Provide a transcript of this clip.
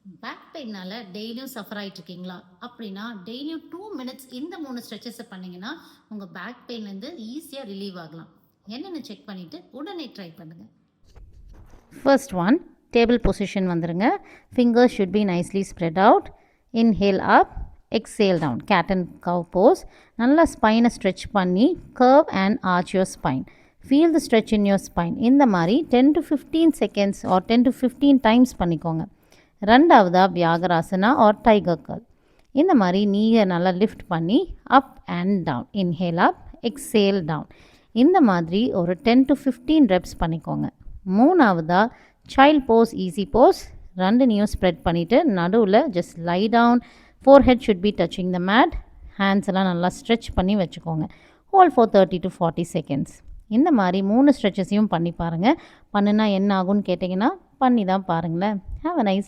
Back பெயினால டெய்லியும் suffer ஆயிட்டு இருக்கீங்களா? அப்படின்னா டெய்லியும் 2 மினிட்ஸ் இந்த 3 ஸ்ட்ரெச்சஸ பண்ணீங்கன்னா, உங்க பேக் பெயின்லேருந்து ஈஸியா ரிலீவ் ஆகலாம். என்னன்னு செக் பண்ணிட்டு உடனே ட்ரை பண்ணுங்க. First one, table position வந்துருங்க. Fingers should be nicely spread out. Inhale up, exhale down. Cat and cow pose. நல்லா ஸ்பைனை stretch பண்ணி curve and arch your spine. Feel the stretch in your spine. இந்த மாதிரி 10 to 15 seconds or 10 to 15 times பண்ணிக்கோங்க. ரெண்டாவதா வியாகராசனா or tiger curl. இந்த மாதிரி நீயை நல்லா lift பண்ணி up and down. Inhale up, exhale down. இந்த மாதிரி ஒரு 10 to 15 reps பண்ணிக்கோங்க. மூணாவதா சைல்ட் போஸ், ஈஸி போஸ். ரெண்டு நீயும் ஸ்ப்ரெட் பண்ணிவிட்டு நடுவில் just lie down. Forehead should be touching the mat. Hands எல்லாம் நல்லா ஸ்ட்ரெச் பண்ணி வச்சுக்கோங்க. Hold for 30 to 40 seconds. இந்த மாதிரி 3 ஸ்ட்ரெச்சஸையும் பண்ணி பாருங்கள். பண்ணுனா என்ன ஆகும்னு கேட்டிங்கன்னா பண்ணி தான் பாருங்களேன். Have a nice